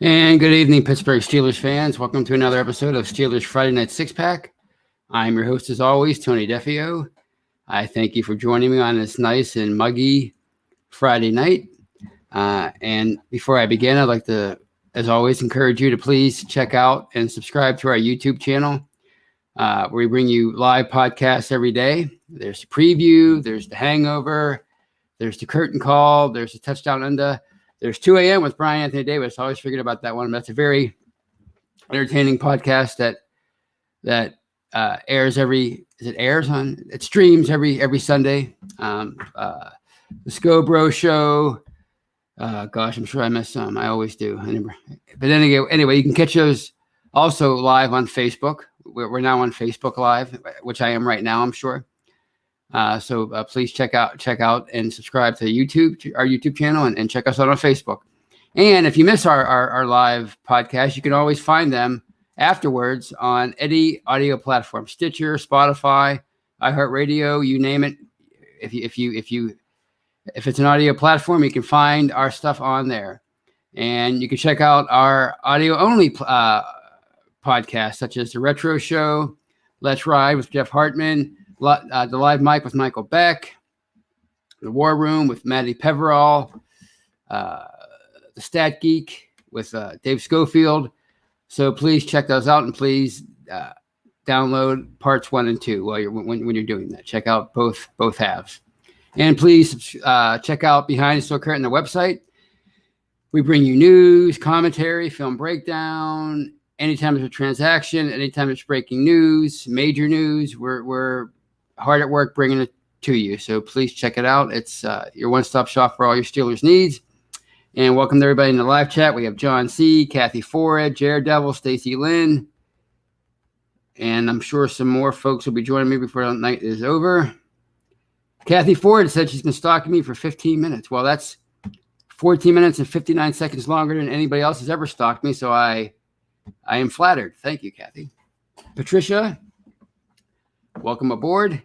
And good evening, Pittsburgh Steelers fans. Welcome to another episode of Steelers Friday Night Six Pack. I'm your host, as always, Tony Defio. I thank you for joining me on this nice and muggy Friday night. And before I begin, I'd like to, as always, encourage you to please check out and subscribe to our YouTube channel, where we bring you live podcasts every day. There's the preview, there's the hangover, there's the curtain call, there's the touchdown under. There's 2 a.m. with Brian Anthony Davis. I always figured about that one. That's a very entertaining podcast that it streams every Sunday. The Scobro Show. Gosh, I'm sure I missed some. I always do. But anyway, you can catch those also live on Facebook. We're now on Facebook Live, which I am right now, I'm sure. So please check out and subscribe to our YouTube channel, and check us out on Facebook. And if you miss our live podcast, you can always find them afterwards on any audio platform: Stitcher, Spotify, iHeartRadio, you name it. If it's an audio platform, you can find our stuff on there. And you can check out our audio only podcasts, such as the Retro Show, Let's Ride with Jeff Hartman, the Live Mic with Michael Beck, the War Room with Maddie Peverall, the Stat Geek with Dave Schofield. So please check those out, and please download parts 1 and 2 when you're doing that. Check out both halves, and please check out Behind the Steel Curtain, the website. We bring you news, commentary, film breakdown. Anytime there's a transaction, anytime there's breaking news, major news, we're hard at work bringing it to you. So please check it out. It's your one-stop shop for all your Steelers needs. And welcome to everybody in the live chat. We have John C., Kathy Forred, Jared Devil, Stacy Lynn. And I'm sure some more folks will be joining me before the night is over. Kathy Forred said she's been stalking me for 15 minutes. Well, that's 14 minutes and 59 seconds longer than anybody else has ever stalked me. So I am flattered. Thank you, Kathy. Patricia, welcome aboard.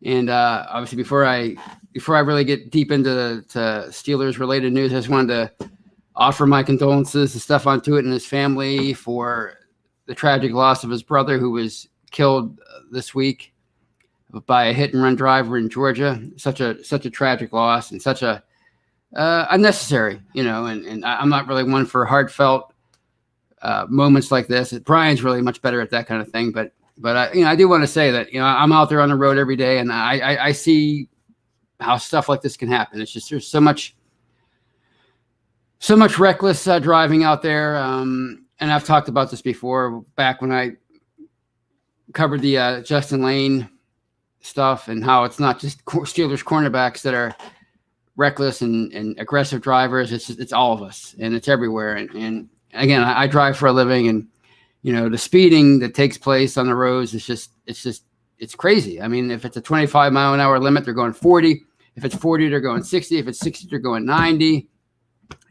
And obviously, before I really get deep into Steelers related news, I just wanted to offer my condolences to Stephon Tuitt and his family for the tragic loss of his brother, who was killed this week by a hit and run driver in Georgia. Such a tragic loss, and such a unnecessary, and I'm not really one for heartfelt moments like this. Brian's really much better at that kind of thing, but I do want to say that, I'm out there on the road every day, and I see how stuff like this can happen. It's just, there's so much reckless driving out there. And I've talked about this before, back when I covered the Justin Lane stuff, and how it's not just Steelers cornerbacks that are reckless and aggressive drivers. It's all of us, and it's everywhere. And again, I drive for a living, and the speeding that takes place on the roads it's crazy. I mean, if it's a 25 mile an hour limit, they're going 40. If it's 40, they're going 60. If it's 60, they're going 90.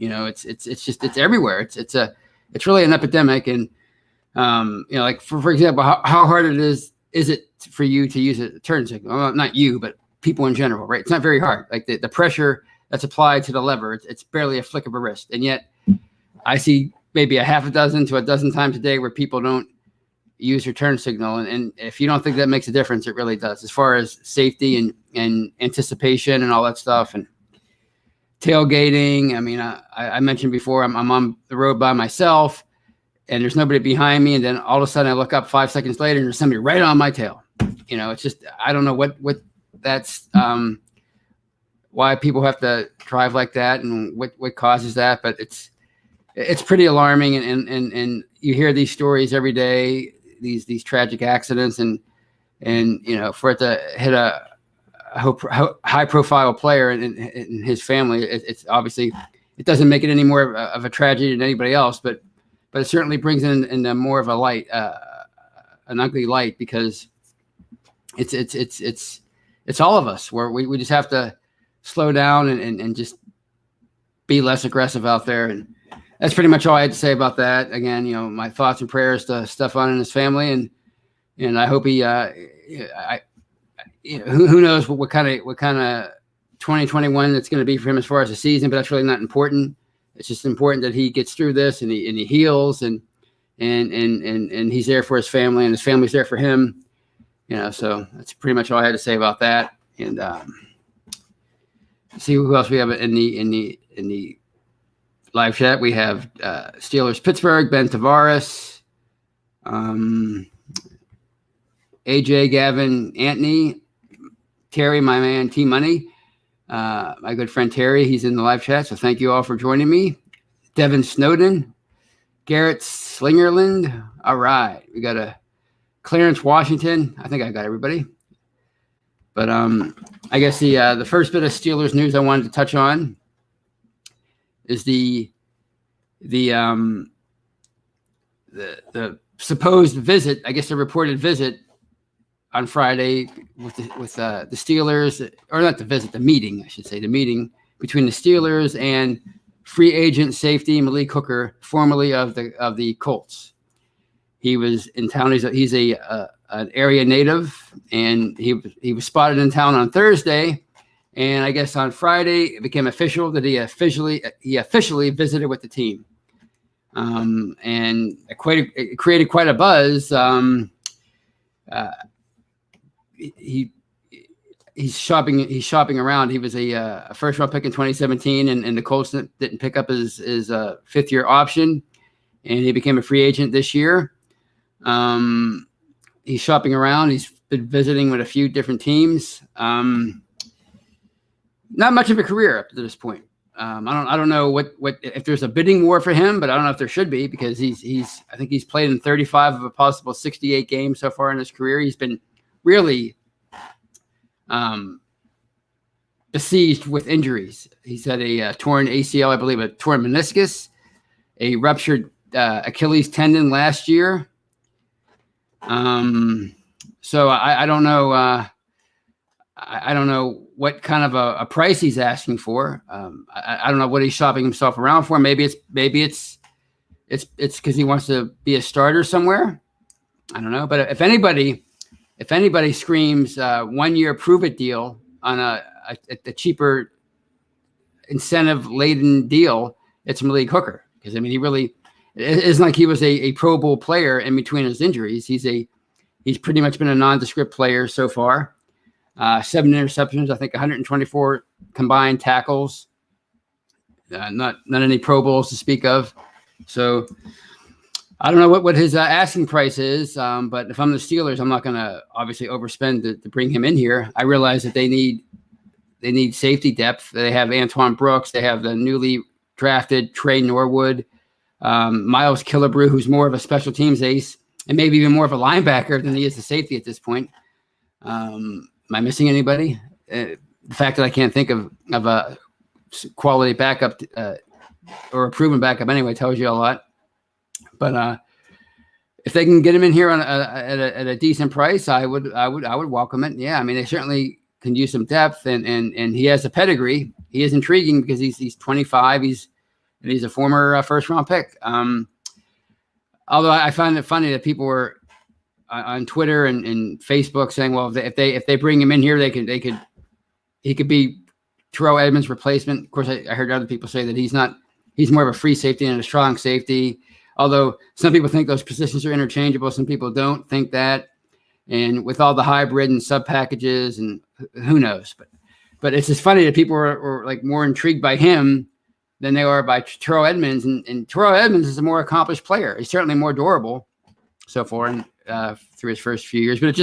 It's everywhere. It's really an epidemic. And like for example, how hard is it for you to use a turn signal? Well, not you, but people in general, right? It's not very hard. Like the pressure that's applied to the lever, it's barely a flick of a wrist. And yet I see maybe a half a dozen to a dozen times a day where people don't use your turn signal. And if you don't think that makes a difference, it really does, as far as safety and anticipation and all that stuff. And tailgating. I mean, I mentioned before, I'm on the road by myself, and there's nobody behind me. And then all of a sudden I look up 5 seconds later, and there's somebody right on my tail. It's just, I don't know what that's, why people have to drive like that, and what causes that. But it's pretty alarming, and you hear these stories every day, these tragic accidents, and for it to hit a high profile player and his family, it's obviously, it doesn't make it any more of a tragedy than anybody else, but it certainly brings in a more of a light, an ugly light, because it's all of us, where we just have to slow down and just be less aggressive out there. And that's pretty much all I had to say about that. Again, my thoughts and prayers to Stephon and his family, and I hope he, who knows what kind of 2021 it's going to be for him as far as the season, but that's really not important. it's just important that he gets through this and he heals and he's there for his family and his family's there for him. So that's pretty much all I had to say about that. And see who else we have in the live chat. We have Steelers Pittsburgh, Ben Tavares, AJ, Gavin, Anthony, Terry, my man, T Money, my good friend Terry. He's in the live chat, so thank you all for joining me. Devin Snowden, Garrett Slingerland. All right, we got a Clarence Washington. I think I got everybody. But I guess the first bit of Steelers news I wanted to touch on is the supposed visit, I guess the reported visit on Friday with the Steelers, or not the visit, the meeting, I should say, the meeting between the Steelers and free agent safety Malik Hooker, formerly of the Colts. He was in town. He's an area native, and he was spotted in town on Thursday, and I guess on Friday it became official that he officially visited with the team, and it created quite a buzz. He's shopping around. He was a first round pick in 2017, and the Colts didn't pick up his 5th year option, and he became a free agent this year. He's shopping around. He's been visiting with a few different teams. Not much of a career up to this point. I don't know what if there's a bidding war for him, but I don't know if there should be, because I think he's played in 35 of a possible 68 games so far in his career. He's been really besieged with injuries. He's had a torn ACL, I believe, a torn meniscus, a ruptured Achilles tendon last year. So I don't know. I don't know what kind of a price he's asking for. I don't know what he's shopping himself around for. Maybe it's because he wants to be a starter somewhere. I don't know. But if anybody screams 1 year prove it deal on a cheaper incentive laden deal, it's Malik Hooker. Because he really, it isn't like he was a Pro Bowl player in between his injuries. He's pretty much been a nondescript player so far. 7 interceptions, I think 124 combined tackles. Not any Pro Bowls to speak of. So I don't know what his asking price is, but if I'm the Steelers, I'm not going to obviously overspend to bring him in here. I realize that they need safety depth. They have Antoine Brooks. They have the newly drafted Trey Norwood, Miles Killebrew, who's more of a special teams ace and maybe even more of a linebacker than he is the safety at this point. Am I missing anybody? The fact that I can't think of a quality backup or a proven backup anyway tells you a lot. But if they can get him in here at a decent price, I would welcome it. Yeah, they certainly can use some depth, and he has a pedigree. He is intriguing because he's 25. He's a former first round pick. Although I find it funny that people were on Twitter and Facebook saying, well, if they bring him in here, he could be Terrell Edmonds' replacement. Of course, I heard other people say that he's more of a free safety and a strong safety. Although some people think those positions are interchangeable, some people don't think that. And with all the hybrid and sub packages, and who knows, but it's just funny that people are like more intrigued by him than they are by Terrell Edmonds. And Terrell Edmonds is a more accomplished player. He's certainly more durable so far and through his first few years. But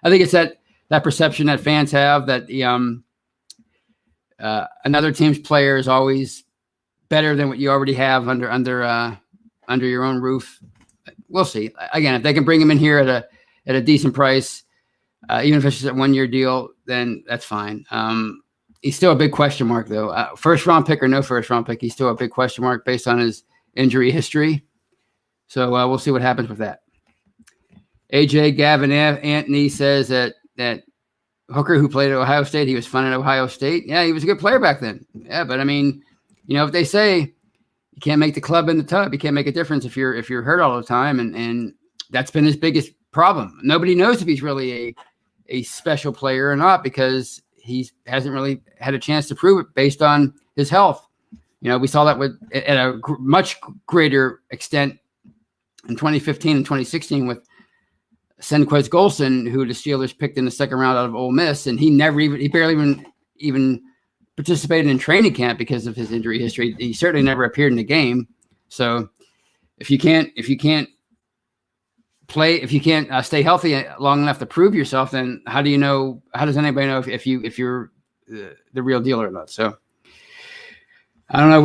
I think it's that perception that fans have that another team's player is always better than what you already have under your own roof. We'll see. Again, if they can bring him in here at a decent price, even if it's just a 1 year deal, then that's fine. He's still a big question mark, though. First round pick or no first round pick, he's still a big question mark based on his injury history. So we'll see what happens with that. AJ Gavin Anthony says that Hooker, who played at Ohio State, he was fun at Ohio State. Yeah, he was a good player back then. Yeah, but if they say you can't make the club in the tub, you can't make a difference if you're hurt all the time, and that's been his biggest problem. Nobody knows if he's really a special player or not because he hasn't really had a chance to prove it based on his health. We saw that at a much greater extent in 2015 and 2016 with Senquez Golson, who the Steelers picked in the second round out of Ole Miss, and he barely even participated in training camp because of his injury history. He certainly never appeared in the game. So if you can't stay healthy long enough to prove yourself, then how does anybody know if you're the real deal or not? So I don't know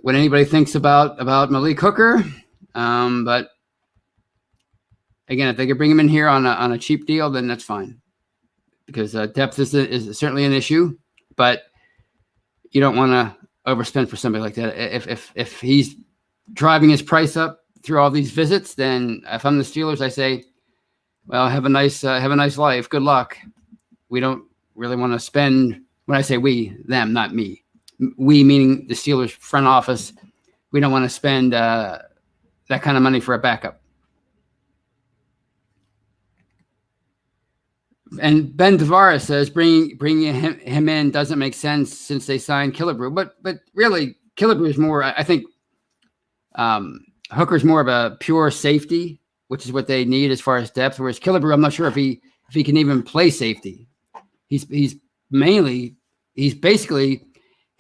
what anybody thinks about Malik Hooker, but again, if they could bring him in here on a cheap deal, then that's fine, because depth is certainly an issue, but you don't want to overspend for somebody like that. If he's driving his price up through all these visits, then if I'm the Steelers, I say, well, have a nice life. Good luck. We don't really want to spend. When I say we, them, not me. We meaning the Steelers front office. We don't want to spend that kind of money for a backup. And Ben Tavares says bringing him in doesn't make sense since they signed Killebrew. But really, Killebrew is more. I think Hooker's more of a pure safety, which is what they need as far as depth. Whereas Killebrew, I'm not sure if he can even play safety. He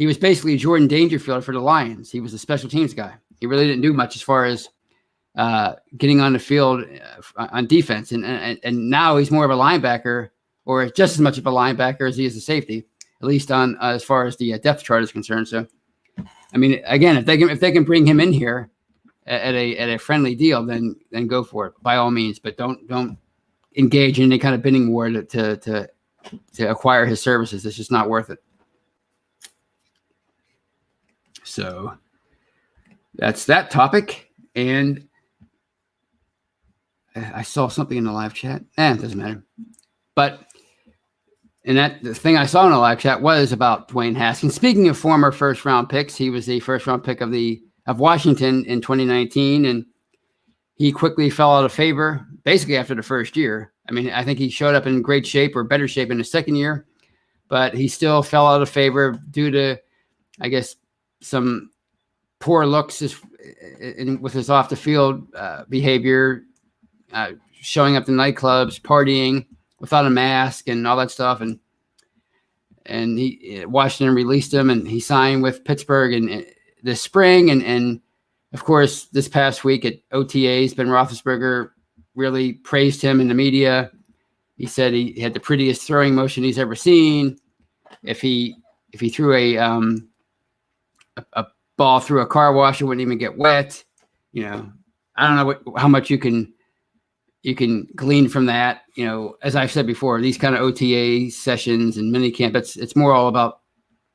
was basically Jordan Dangerfield for the Lions. He was a special teams guy. He really didn't do much as far as getting on the field on defense. And now he's more of a linebacker, or just as much of a linebacker as he is a safety, at least on as far as the depth chart is concerned. So, I mean, again, if they can bring him in here at a friendly deal, then go for it by all means. But don't engage in any kind of bidding war to acquire his services. It's just not worth it. So that's that topic. And I saw something in the live chat. It doesn't matter. But the thing I saw in the live chat was about Dwayne Haskins. Speaking of former first-round picks, he was the first-round pick of Washington in 2019, and he quickly fell out of favor basically after the first year. I mean, I think he showed up in great shape or better shape in the second year, but he still fell out of favor due to, I guess, some poor looks with his off-the-field behavior, showing up to nightclubs, partying without a mask and all that stuff. And Washington released him, and he signed with Pittsburgh in this spring. And of course, this past week at OTAs, Ben Roethlisberger really praised him in the media. He said he had the prettiest throwing motion he's ever seen. If he threw a ball through a car wash, it wouldn't even get wet. I don't know how much you can glean from that. As I've said before, these kind of OTA sessions and minicamp, it's more all about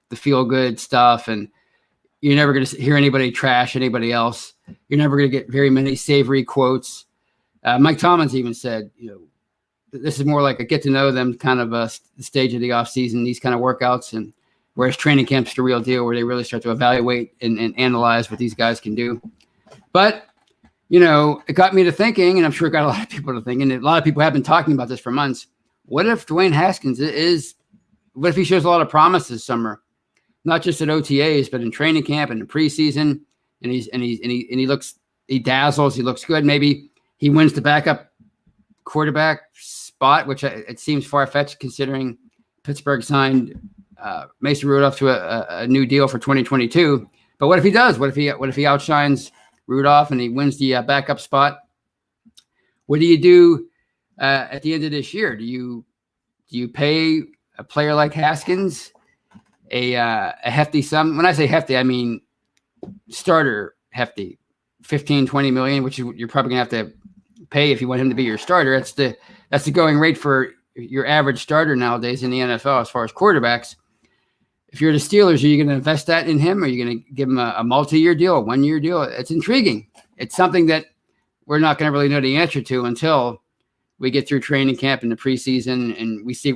the feel good stuff, and you're never going to hear anybody trash anybody else. You're never going to get very many savory quotes. Mike Tomlins even said, this is more like a get to know them kind of a stage of the off season, these kind of workouts, and whereas training camp's the real deal, where they really start to evaluate and analyze what these guys can do. But it got me to thinking, and I'm sure it got a lot of people to thinking, and a lot of people have been talking about this for months. What if Dwayne Haskins what if he shows a lot of promise this summer, not just at OTAs, but in training camp and in preseason, and he dazzles, he looks good. Maybe he wins the backup quarterback spot, which it seems far-fetched considering Pittsburgh signed Mason Rudolph to a new deal for 2022. But what if he does? What if he outshines Rudolph and he wins the backup spot? What do you do at the end of this year? Do you pay a player like Haskins a hefty sum? When I say hefty, I mean starter hefty, 15, 20 million, which you're probably gonna have to pay if you want him to be your starter. That's the going rate for your average starter nowadays in the NFL as far as quarterbacks. If you're the Steelers, are you going to invest that in him? Or are you going to give him a multi-year deal, a 1 year deal? It's intriguing. It's something that we're not going to really know the answer to until we get through training camp in the preseason and we see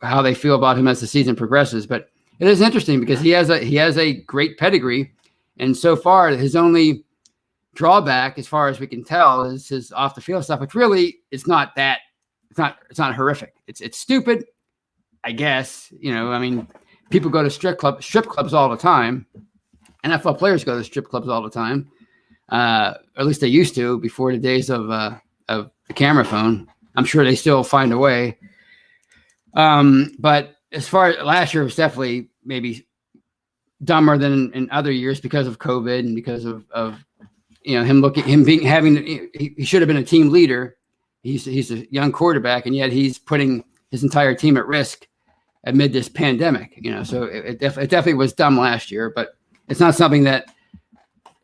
how they feel about him as the season progresses. But it is interesting because he has a great pedigree, and so far his only drawback, as far as we can tell, is his off the field stuff, which really it's not not horrific. It's stupid, I guess. I mean, people go to strip clubs all the time. NFL players go to strip clubs all the time, or at least they used to before the days of the camera phone. I'm sure they still find a way. But as far as last year was definitely maybe dumber than in other years because of COVID and because of he should have been a team leader. He's a young quarterback, and yet he's putting his entire team at risk amid this pandemic. So it definitely was dumb last year, but it's not something that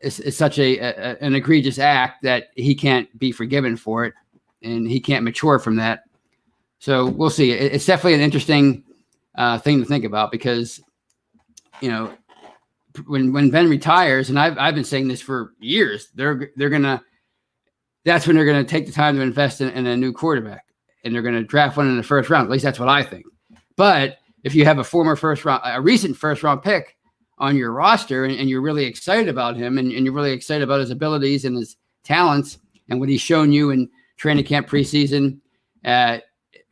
is such an egregious act that he can't be forgiven for it, and he can't mature from that. So we'll see. It's definitely an interesting thing to think about because, when Ben retires, and I've been saying this for years, that's when they're gonna take the time to invest in a new quarterback, and they're gonna draft one in the first round. At least that's what I think. But if you have a recent first round pick on your roster, and you're really excited about him, and you're really excited about his abilities and his talents and what he's shown you in training camp, preseason,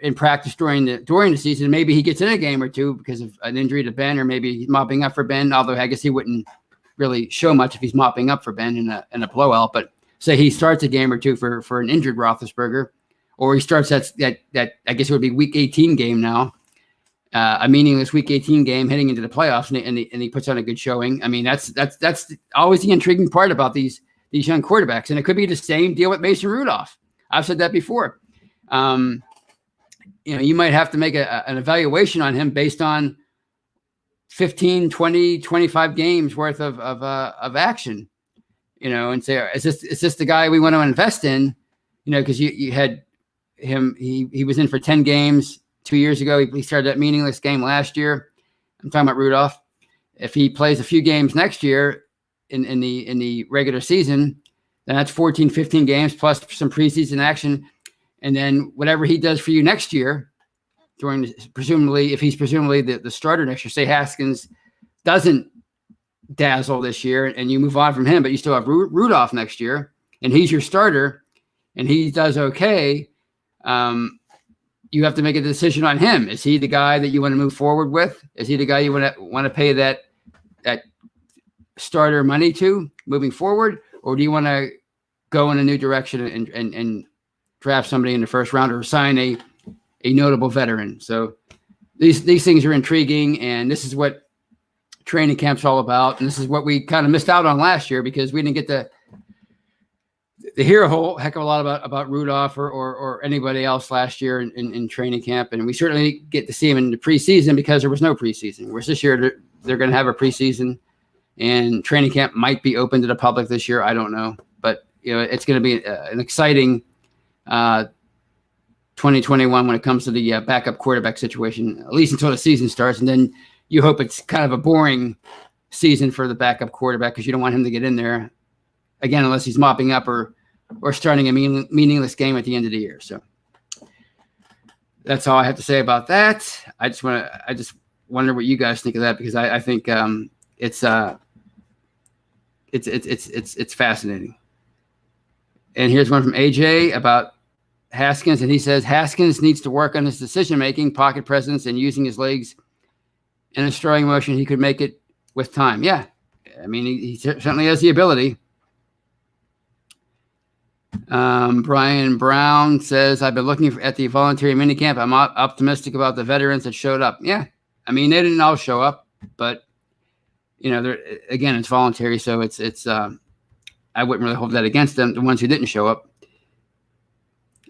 in practice during the season, maybe he gets in a game or two because of an injury to Ben, or maybe he's mopping up for Ben. Although I guess he wouldn't really show much if he's mopping up for Ben in a blowout. But say he starts a game or two for an injured Roethlisberger, or he starts that I guess it would be Week 18 game now, a meaningless Week 18 game heading into the playoffs, and he puts on a good showing. I mean, that's always the intriguing part about these young quarterbacks, and it could be the same deal with Mason Rudolph. I've said that before. You might have to make an evaluation on him based on 15, 20, 25 games worth of action, and say, is this the guy we want to invest in? Because you had him, he was in for 10 games 2 years ago. He started that meaningless game last year. I'm talking about Rudolph. If he plays a few games next year in the regular season, then that's 14, 15 games plus some preseason action. And then whatever he does for you next year, if he's presumably the starter next year, say Haskins doesn't dazzle this year and you move on from him, but you still have Rudolph next year and he's your starter and he does okay, you have to make a decision on him. Is he the guy that you want to move forward with? Is he the guy you want to pay that starter money to moving forward? Or do you want to go in a new direction and draft somebody in the first round or sign a notable veteran? So these things are intriguing, and this is what training camp's all about. And this is what we kind of missed out on last year because we didn't get to hear a whole heck of a lot about Rudolph or anybody else last year in training camp. And we certainly get to see him in the preseason because there was no preseason. Whereas this year they're going to have a preseason, and training camp might be open to the public this year. I don't know, but it's going to be an exciting 2021 when it comes to the backup quarterback situation, at least until the season starts. And then you hope it's kind of a boring season for the backup quarterback because you don't want him to get in there again unless he's mopping up or starting a meaningless game at the end of the year. So that's all I have to say about that. I just wonder what you guys think of that because I think it's fascinating. And here's one from AJ about Haskins, and he says Haskins needs to work on his decision-making, pocket presence, and using his legs in a throwing motion. He could make it with time. Yeah, I mean, he certainly has the ability. Brian Brown says, I've been looking at the voluntary minicamp. I'm optimistic about the veterans that showed up. Yeah, I mean, they didn't all show up, but, again, it's voluntary, so it's I wouldn't really hold that against them, the ones who didn't show up.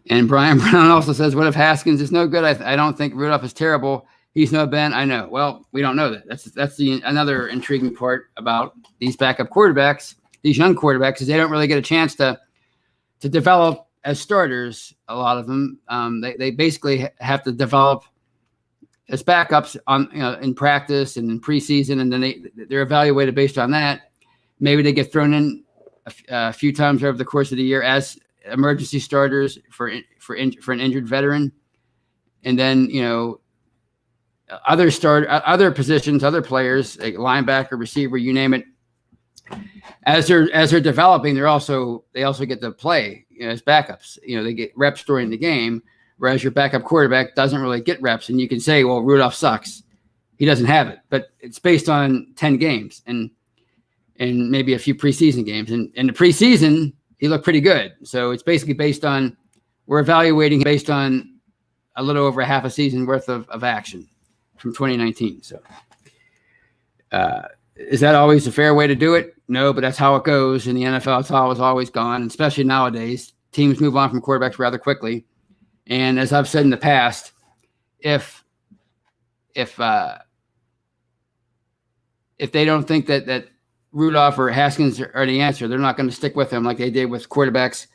And Brian Brown also says, what if Haskins is no good? I don't think Rudolph is terrible. He's no Ben. I know. Well, we don't know that. That's another intriguing part about these backup quarterbacks, these young quarterbacks, is they don't really get a chance to develop as starters. A lot of them, they basically have to develop as backups in practice and in preseason, and then they're evaluated based on that. Maybe they get thrown in a few times over the course of the year as emergency starters for an injured veteran, and then other positions, other players like linebacker, receiver, you name it. As they're developing, they also get to play as backups. They get reps during the game, whereas your backup quarterback doesn't really get reps. And you can say, well, Rudolph sucks. He doesn't have it, but it's based on 10 games. And in maybe a few preseason games. And in the preseason, he looked pretty good. So it's basically we're evaluating based on a little over half a season worth of action from 2019. So is that always a fair way to do it? No, but that's how it goes in the NFL. It's always gone, and especially nowadays. Teams move on from quarterbacks rather quickly. And as I've said in the past, if they don't think that Rudolph or Haskins are the answer, they're not going to stick with them like they did with quarterbacks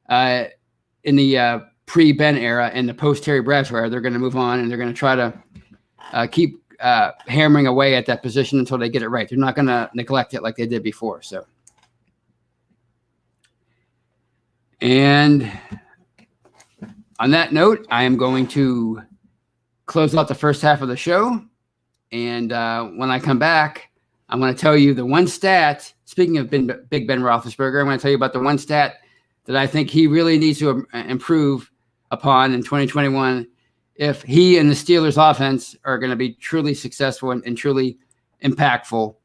in the pre-Ben era and the post-Terry Bradshaw era. They're going to move on, and they're going to try to keep hammering away at that position until they get it right. They're not going to neglect it like they did before. So, and on that note, I am going to close out the first half of the show. And when I come back, I'm going to tell you the one stat. Speaking of Big Ben Roethlisberger, I'm going to tell you about the one stat that I think he really needs to improve upon in 2021 if he and the Steelers offense are going to be truly successful and truly impactful.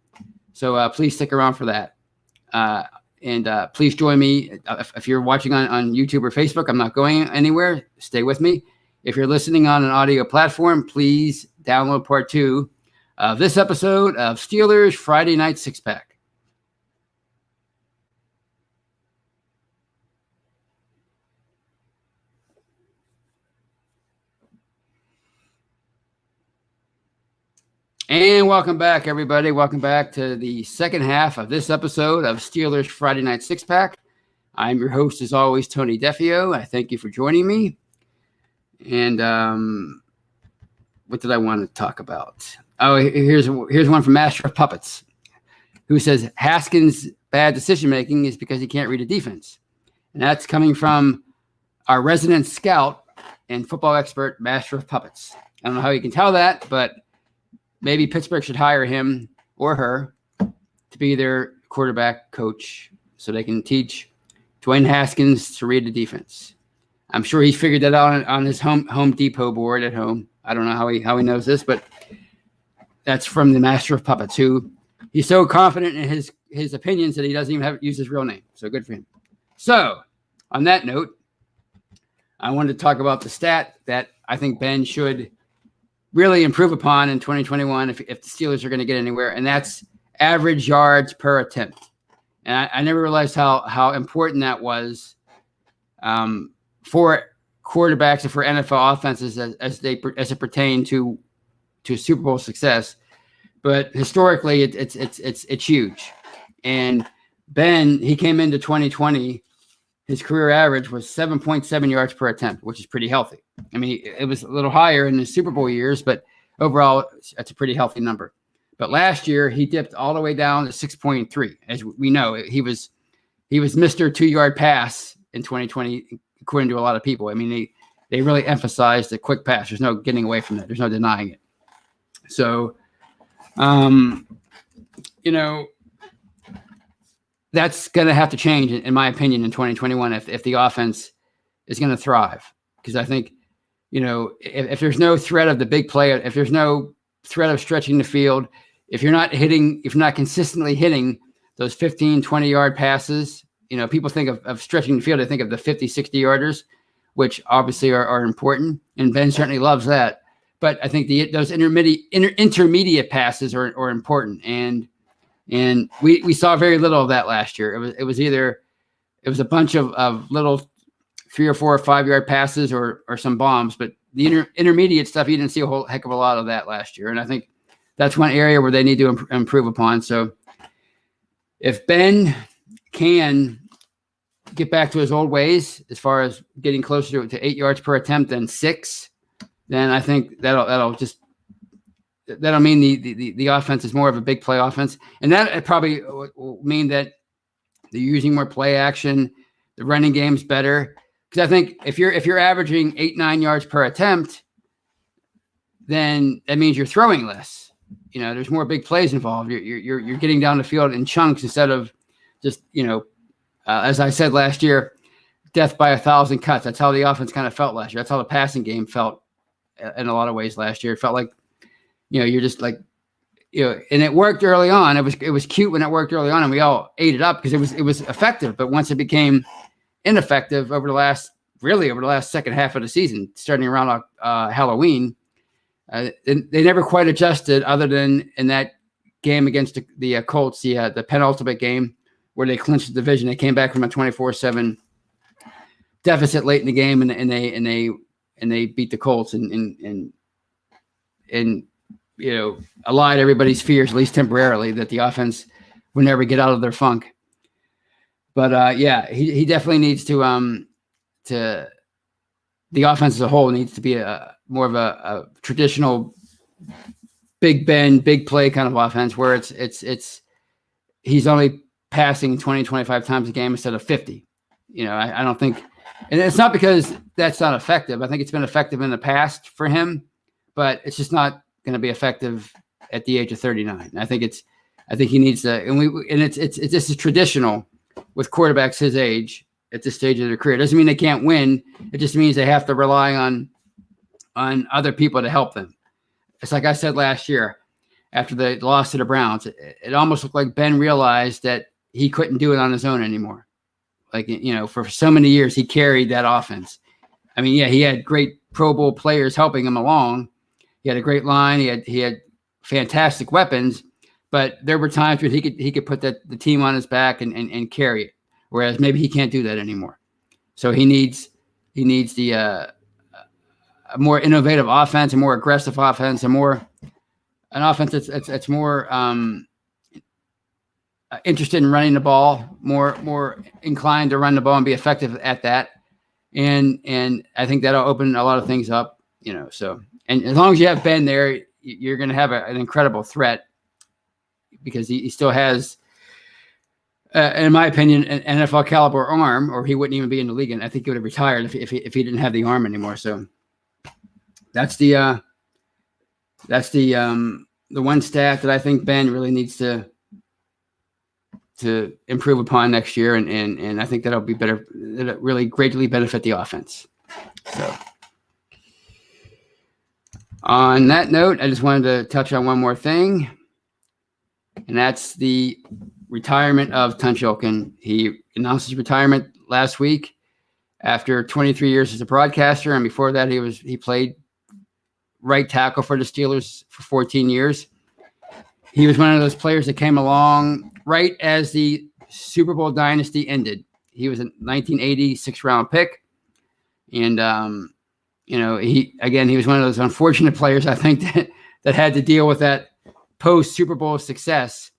So please stick around for that. And please join me. If you're watching on YouTube or Facebook, I'm not going anywhere. Stay with me. If you're listening on an audio platform, please download part 2 of this episode of Steelers Friday Night Six Pack. And welcome back, everybody. Welcome back to the second half of this episode of Steelers Friday Night Six Pack. I'm your host, as always, Tony Defio. I thank you for joining me. And what did I want to talk about? Oh, here's one from Master of Puppets, who says Haskins' bad decision-making is because he can't read a defense. And that's coming from our resident scout and football expert, Master of Puppets. I don't know how you can tell that, but maybe Pittsburgh should hire him or her to be their quarterback coach so they can teach Dwayne Haskins to read the defense. I'm sure he figured that out on his Home Depot board at home. I don't know how he knows this, but that's from the Master of Puppets, who he's so confident in his opinions that he doesn't even use his real name. So good for him. So on that note, I wanted to talk about the stat that I think Ben should really improve upon in 2021 if the Steelers are going to get anywhere, and that's average yards per attempt. And I never realized how important that was for quarterbacks and for NFL offenses as it pertain to Super Bowl success. But historically, it's huge. And Ben, he came into 2020, his career average was 7.7 yards per attempt, which is pretty healthy. I mean, it was a little higher in the Super Bowl years, but overall, that's a pretty healthy number. But last year, he dipped all the way down to 6.3. As we know, he was Mr. 2-yard pass in 2020, according to a lot of people. I mean, they really emphasized the quick pass. There's no getting away from that. There's no denying it. So, that's going to have to change, in my opinion, in 2021 if the offense is going to thrive. Because I think, if there's no threat of the big play, if there's no threat of stretching the field, if you're not consistently hitting those 15, 20-yard passes, people think of stretching the field, they think of the 50, 60-yarders, which obviously are important. And Ben certainly loves that. But I think those intermediate passes are important. And we saw very little of that last year. It was a bunch of little 3 or 4 or 5-yard passes or some bombs, but the intermediate stuff, you didn't see a whole heck of a lot of that last year. And I think that's one area where they need to improve upon. So if Ben can get back to his old ways, as far as getting closer to 8 yards per attempt than 6, then I think that'll mean the offense is more of a big play offense. And that probably will mean that they're using more play action. The running game's better. Because I think if you're averaging 8-9 yards per attempt, then that means you're throwing less. There's more big plays involved. You're getting down the field in chunks instead of just as I said last year, death by 1,000 cuts. That's how the offense kind of felt last year. That's how the passing game felt in a lot of ways last year. It felt like you're just like and it worked early on. It was cute when it worked early on, and we all ate it up because it was effective. But once it became ineffective over the last second half of the season, starting around Halloween, they never quite adjusted, other than in that game against the Colts, the penultimate game where they clinched the division. They came back from a 24-7 deficit late in the game, and they beat the Colts and allied everybody's fears, at least temporarily, that the offense would never get out of their funk. But he definitely needs to the offense as a whole needs to be more of a traditional big bend, big play kind of offense, where he's only passing 20, 25 times a game instead of 50. I don't think, and it's not because that's not effective. I think it's been effective in the past for him, but it's just not going to be effective at the age of 39. I think he needs to, it's this is traditional with quarterbacks his age at this stage of their career. It doesn't mean they can't win. It just means they have to rely on other people to help them. It's like I said last year after the loss to the Browns, it almost looked like Ben realized that he couldn't do it on his own anymore. Like, for so many years, he carried that offense. I mean, he had great Pro Bowl players helping him along. He had a great line. He had fantastic weapons, but there were times where he could put the team on his back and carry it. Whereas maybe he can't do that anymore. So he needs the a more innovative offense, a more aggressive offense, an offense that's more interested in running the ball, more inclined to run the ball and be effective at that. And I think that'll open a lot of things up, so, and as long as you have Ben there, you're going to have an incredible threat, because he still has, in my opinion, an NFL caliber arm, or he wouldn't even be in the league. And I think he would have retired if he didn't have the arm anymore. So that's the one stat that I think Ben really needs to improve upon next year. And I think that'll be better. That'll really greatly benefit the offense. So on that note, I just wanted to touch on one more thing, and that's the retirement of Tunsilkin. He announced his retirement last week after 23 years as a broadcaster, and before that, he played right tackle for the Steelers for 14 years. He was one of those players that came along right as the Super Bowl dynasty ended. He was a 1980 6th-round pick, and he was one of those unfortunate players, I think, that had to deal with that post Super Bowl success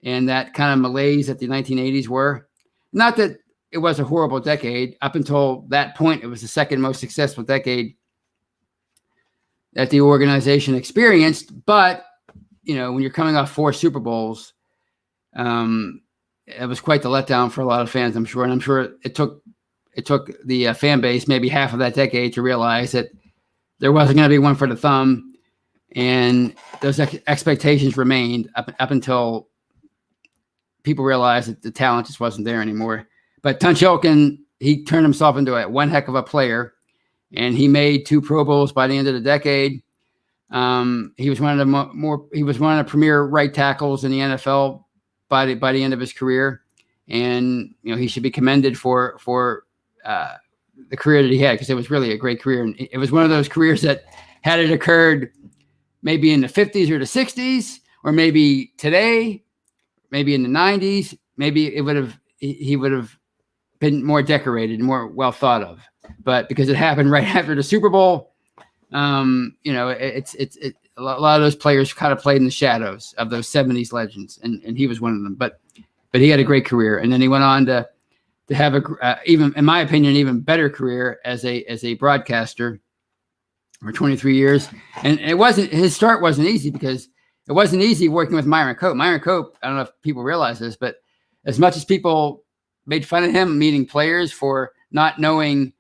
and that kind of malaise that the 1980s were. Not that it was a horrible decade. Up until that point, it was the second most successful decade that the organization experienced. But, when you're coming off 4 Super Bowls, it was quite the letdown for a lot of fans, I'm sure. And I'm sure it took the fan base maybe half of that decade to realize that there wasn't going to be one for the thumb. And those expectations remained up until people realized that the talent just wasn't there anymore. But Tunsilkin, he turned himself into one heck of a player, and he made 2 Pro Bowls by the end of the decade. He was one of the premier right tackles in the NFL by the end of his career, and he should be commended for the career that he had, because it was really a great career, and it was one of those careers that, had it occurred maybe in the 50s or the 60s, or maybe today, maybe in the 90s, maybe he would have been more decorated and more well thought of. But because it happened right after the Super Bowl, it's a lot of those players kind of played in the shadows of those 70s legends, and he was one of them. But he had a great career, and then he went on to have even, in my opinion, even better career as a broadcaster for 23 years. And his start wasn't easy, because it wasn't easy working with Myron Cope. Myron Cope, I don't know if people realize this, but as much as people made fun of him meeting players for not knowing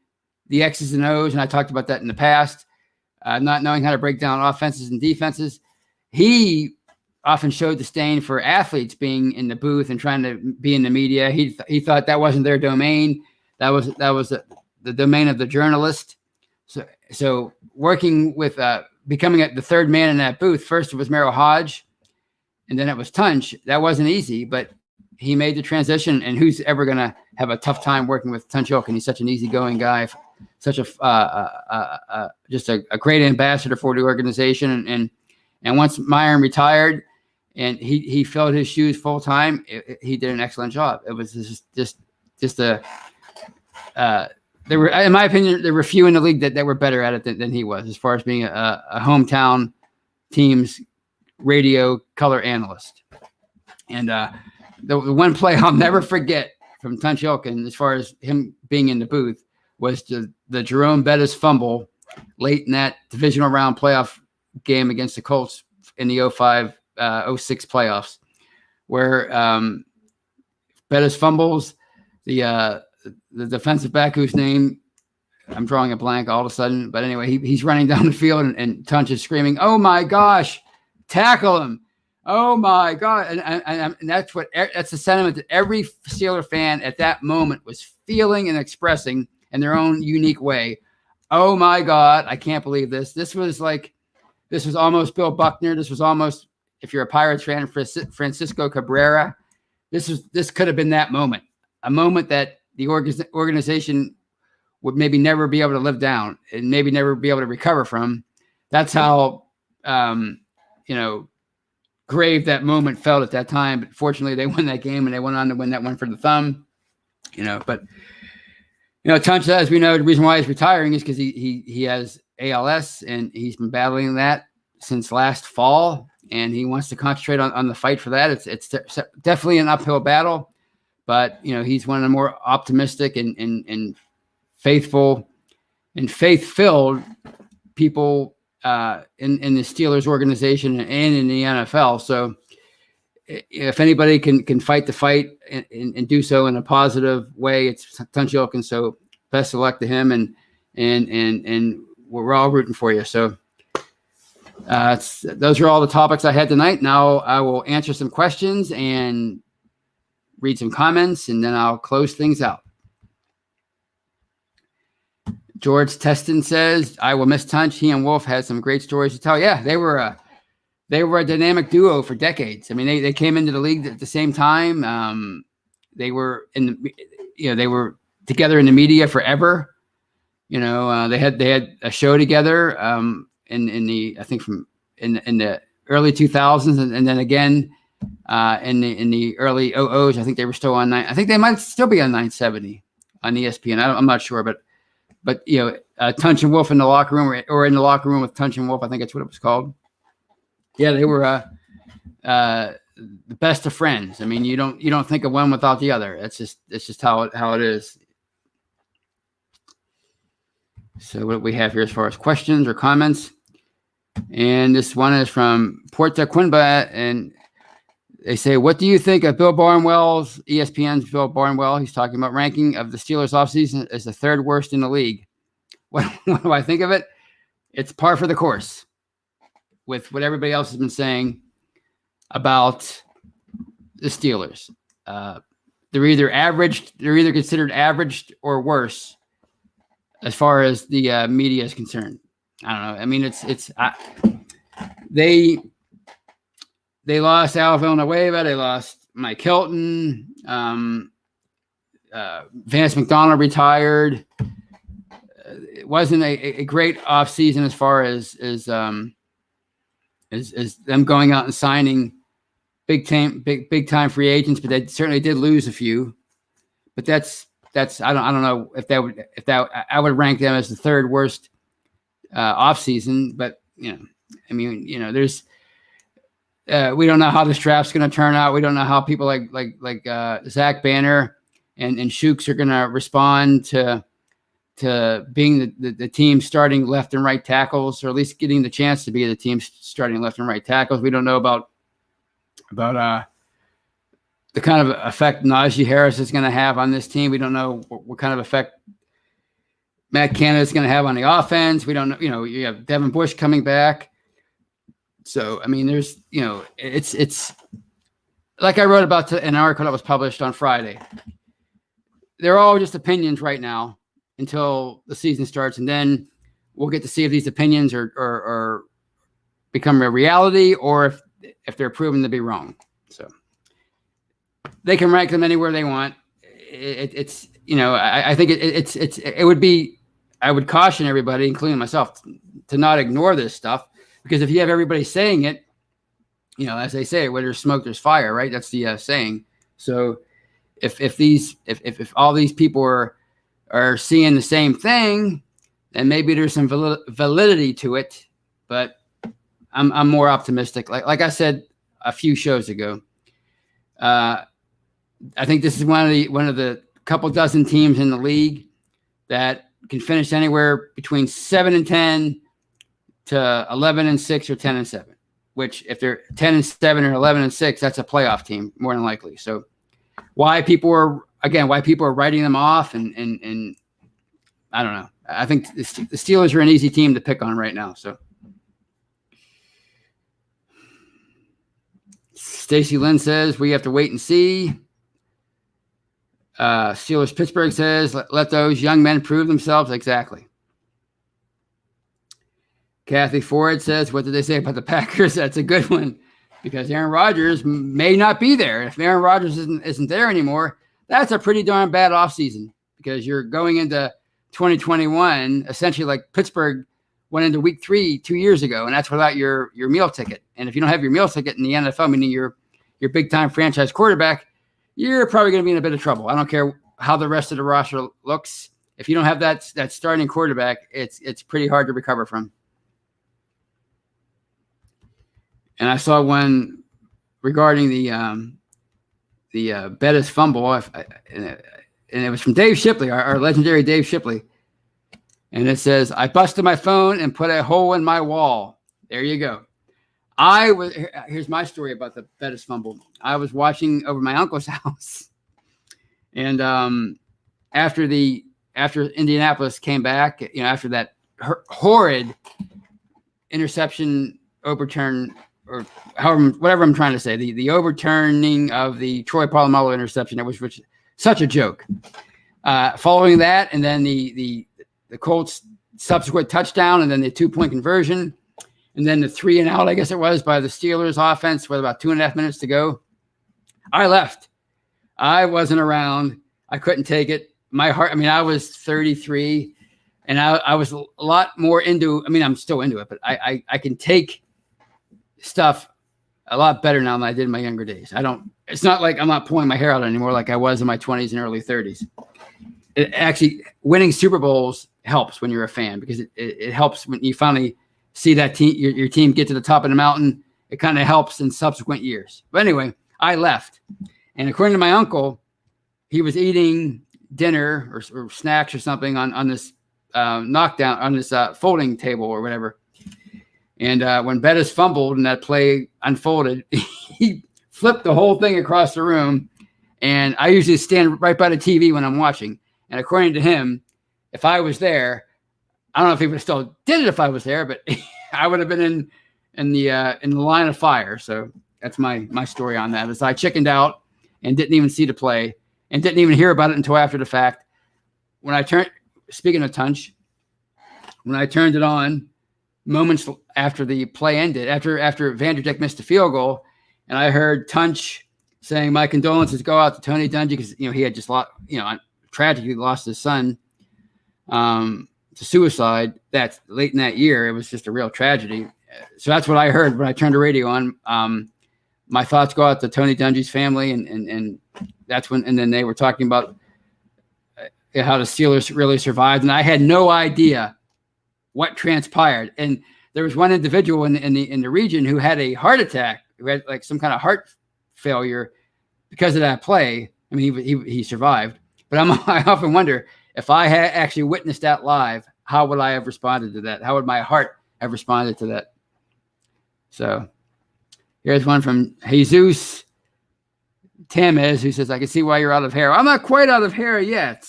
the X's and O's, and I talked about that in the past, not knowing how to break down offenses and defenses, he often showed disdain for athletes being in the booth and trying to be in the media. He thought that wasn't their domain. That was the domain of the journalist. So working with becoming the third man in that booth, first it was Merrill Hodge, and then it was Tunch. That wasn't easy, but he made the transition. And who's ever going to have a tough time working with Tunsilkin? He's such an easygoing guy, such a just a great ambassador for the organization. And once Myron retired and he filled his shoes full time, he did an excellent job. It was just a there were, in my opinion, there were few in the league that were better at it than he was, as far as being a hometown team's radio color analyst. And the one play I'll never forget from Tunsilkin, as far as him being in the booth, was the Jerome Bettis fumble late in that divisional round playoff game against the Colts in the 05-06 playoffs, where Bettis fumbles the defensive back whose name I'm drawing a blank all of a sudden. But anyway, he's running down the field and Tunch is screaming, "Oh my gosh, tackle him. Oh my God." And that's the sentiment that every Steeler fan at that moment was feeling and expressing in their own unique way. Oh my God, I can't believe this. This was almost Bill Buckner. This was almost, if you're a Pirates fan, Francisco Cabrera. This could have been that moment, a moment that the organization would maybe never be able to live down and maybe never be able to recover from. That's how, grave that moment felt at that time. But fortunately, they won that game and they went on to win that one for the thumb. Tunch, as we know, the reason why he's retiring is because he has ALS and he's been battling that since last fall, and he wants to concentrate on the fight for that. It's definitely an uphill battle. But, he's one of the more optimistic and faithful and faith-filled people in the Steelers organization and in the NFL. So if anybody can fight the fight and do so in a positive way, it's Tunsilkin. So best of luck to him, and we're all rooting for you. So those are all the topics I had tonight. Now I will answer some questions and read some comments, and then I'll close things out. George Teston says, "I will miss Tunch. He and Wolf had some great stories to tell." Yeah, they were a dynamic duo for decades. I mean, they came into the league at the same time. They were they were together in the media forever. They had a show together in the early 2000s, and then again in the early 00s. I think they were still on I think they might still be on 970 on ESPN. I'm not sure, but Tunch and Wolf in the locker room, or in the locker room with Tunch and Wolf, I think that's what it was called. Yeah, they were the best of friends. I mean, you don't think of one without the other. It's just how it is. So what we have here as far as questions or comments, and this one is from Porta Quinba, and they say, "What do you think of Bill Barnwell's, ESPN's Bill Barnwell?" He's talking about ranking of the Steelers offseason as the third worst in the league. What do I think of it? It's par for the course with what everybody else has been saying about the Steelers. They're either considered averaged or worse as far as the media is concerned. I don't know. I mean, they lost Al Villanueva. They lost Mike Hilton. Vance McDonald retired. It wasn't a great offseason as far as them going out and signing big time free agents, but they certainly did lose a few. But that's I don't know if that I would rank them as the third worst offseason. But there's we don't know how this draft's going to turn out. We don't know how people like Zach Banner and Shooks are going to respond to being the team starting left and right tackles, or at least getting the chance to be the team starting left and right tackles. We don't know about the kind of effect Najee Harris is going to have on this team. We don't know what kind of effect Matt Canada is going to have on the offense. We don't know. You have Devin Bush coming back. So, I mean, there's, it's like I wrote about an article that was published on Friday. They're all just opinions right now until the season starts. And then we'll get to see if these opinions are become a reality, or if if they're proven to be wrong. So they can rank them anywhere they want. It's I think it would be, I would caution everybody, including myself, to not ignore this stuff, because if you have everybody saying it, as they say, where there's smoke, there's fire, right? That's the saying. So if all these people are seeing the same thing, then maybe there's some validity to it. But I'm more optimistic. Like I said a few shows ago, I think this is one of the couple dozen teams in the league that can finish anywhere between 7-10 to 11-6 or 10-7. Which, if they're 10-7 or 11-6, that's a playoff team more than likely. So, why people are writing them off, and I don't know. I think the Steelers are an easy team to pick on right now. So, Stacy Lynn says we have to wait and see. Steelers Pittsburgh says let those young men prove themselves. Exactly. Kathy Ford says, what did they say about the Packers? That's a good one, because Aaron Rodgers may not be there. If Aaron Rodgers isn't there anymore, that's a pretty darn bad offseason, because you're going into 2021 essentially like Pittsburgh went into week 3 2 years ago, and that's without your meal ticket. And if you don't have your meal ticket in the NFL, meaning your big-time franchise quarterback, you're probably going to be in a bit of trouble. I don't care how the rest of the roster looks. If you don't have that starting quarterback, it's pretty hard to recover from. And I saw one regarding the Bettis fumble, and it was from Dave Shipley, our legendary Dave Shipley. And it says, I busted my phone and put a hole in my wall. There you go. Here's my story about the Bettis fumble. I was watching over my uncle's house. And after Indianapolis came back, after that horrid interception overturn, or whatever I'm trying to say, the overturning of the Troy Polamalu interception, that was such a joke. Following that, and then the Colts' subsequent touchdown, and then the 2-point conversion, and then the 3-and-out, I guess it was, by the Steelers offense with about 2.5 minutes to go. I left. I wasn't around. I couldn't take it. My heart, I was 33, and I was a lot more into, I'm still into it, but I can take stuff a lot better now than I did in my younger days. It's not like I'm not pulling my hair out anymore like I was in my 20s and early 30s. It actually, winning Super Bowls helps when you're a fan, because it helps when you finally see that team, your team get to the top of the mountain. It kind of helps in subsequent years. But anyway, I left. And according to my uncle, he was eating dinner or snacks or something on this knockdown, on this folding table or whatever. And when Bettis fumbled and that play unfolded, he flipped the whole thing across the room. And I usually stand right by the TV when I'm watching. And according to him, if I was there, I don't know if he would have still did it if I was there, but I would have been in the line of fire. So that's my story on that. As I chickened out and didn't even see the play and didn't even hear about it until after the fact. Speaking of Tunch, when I turned it on, moments after the play ended, after Vanderdyk missed the field goal, and I heard Tunch saying, my condolences go out to Tony Dungy, because he had just tragically lost his son to suicide that late in that year. It was just a real tragedy. So that's what I heard when I turned the radio on. My thoughts go out to Tony Dungy's family, and that's when, and then they were talking about how the Steelers really survived, and I had no idea what transpired. And there was one individual in the region who had a heart attack, who had like some kind of heart failure because of that play. He survived, but I often wonder, if I had actually witnessed that live, how would I have responded to that? How would my heart have responded to that? So here's one from Jesus Tamez, who says, I can see why you're out of hair. I'm not quite out of hair yet.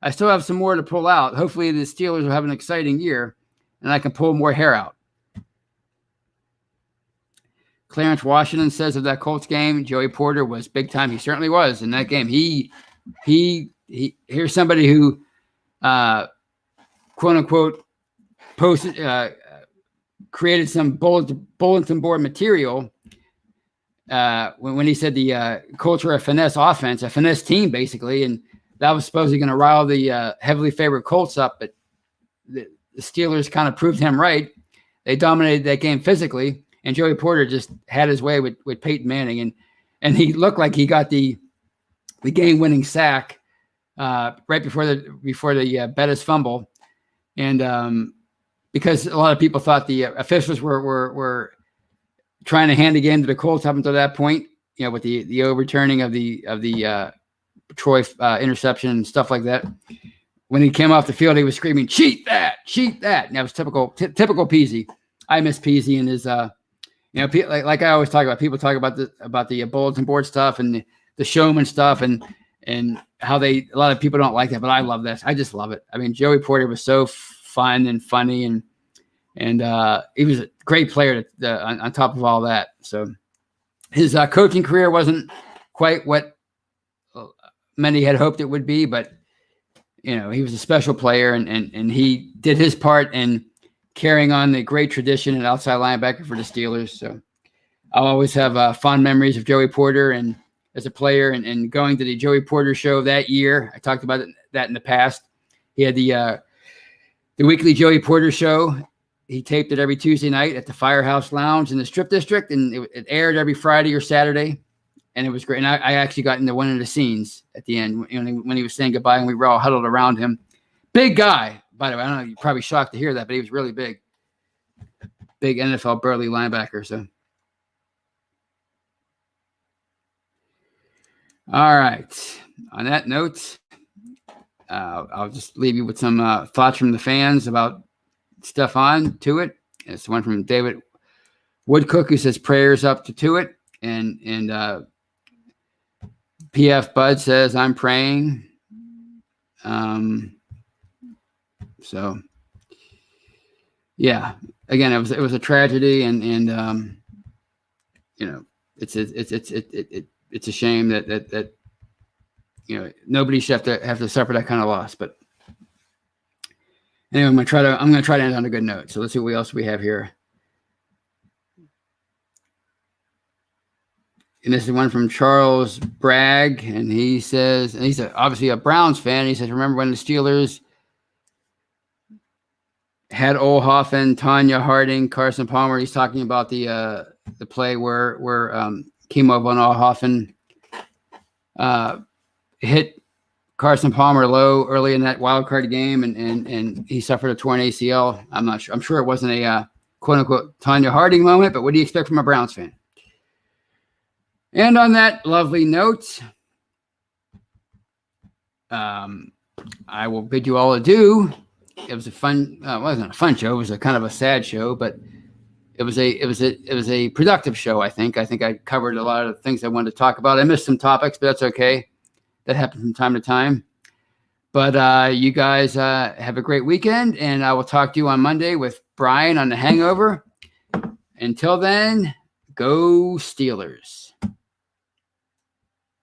I still have some more to pull out. Hopefully the Steelers will have an exciting year and I can pull more hair out. Clarence Washington says of that Colts game, Joey Porter was big time. He certainly was in that game. Here's somebody who, quote unquote, posted, created some bulletin board material when he said the culture of finesse offense, a finesse team basically, and that was supposedly going to rile the heavily favored Colts up, but the Steelers kind of proved him right. They dominated that game physically, and Joey Porter just had his way with Peyton Manning, and he looked like he got the game-winning sack right before the Bettis fumble, and because a lot of people thought the officials were trying to hand the game to the Colts up until that point, with the overturning of the Troy interception and stuff like that. When he came off the field, he was screaming, cheat that. And that was typical Peasy. I miss Peasy and his, like I always talk about, people talk about the bulletin board stuff and the showman stuff and how a lot of people don't like that, but I love this. I just love it. I mean, Joey Porter was so fun and funny and he was a great player on top of all that. So his coaching career wasn't quite what many had hoped it would be, but he was a special player and he did his part in carrying on the great tradition at outside linebacker for the Steelers. So I'll always have fond memories of Joey Porter and as a player and going to the Joey Porter show that year. I talked about that in the past. He had the weekly Joey Porter show. He taped it every Tuesday night at the Firehouse Lounge in the Strip District, and it aired every Friday or Saturday, and it was great. And I actually got into one of the scenes at the end when he was saying goodbye, and we were all huddled around him. Big guy, by the way. I don't know, you're probably shocked to hear that, but he was really big. Big NFL burly linebacker. So, all right. On that note, I'll just leave you with some thoughts from the fans about stuff on to it. It's one from David Woodcook who says prayers up to it, and PF Bud says I'm praying. So yeah, again, it was a tragedy, and it's a shame that nobody should have to suffer that kind of loss, but. Anyway, I'm gonna try to end on a good note. So let's see what else we have here. And this is one from Charles Bragg, and he says, and he's obviously a Browns fan. He says, remember when the Steelers had Olhoffen, Tanya Harding, Carson Palmer? He's talking about the play where Kimo von Olhoffen hit Carson Palmer low early in that wild card game, and he suffered a torn ACL. I'm not sure. I'm sure it wasn't a quote unquote Tanya Harding moment, but what do you expect from a Browns fan? And on that lovely note, I will bid you all adieu. It was a fun. It wasn't a fun show. It was a kind of a sad show, but it was a productive show. I think I covered a lot of the things I wanted to talk about. I missed some topics, but that's okay. That happens from time to time. But you guys have a great weekend, and I will talk to you on Monday with Brian on The Hangover. Until then, go Steelers.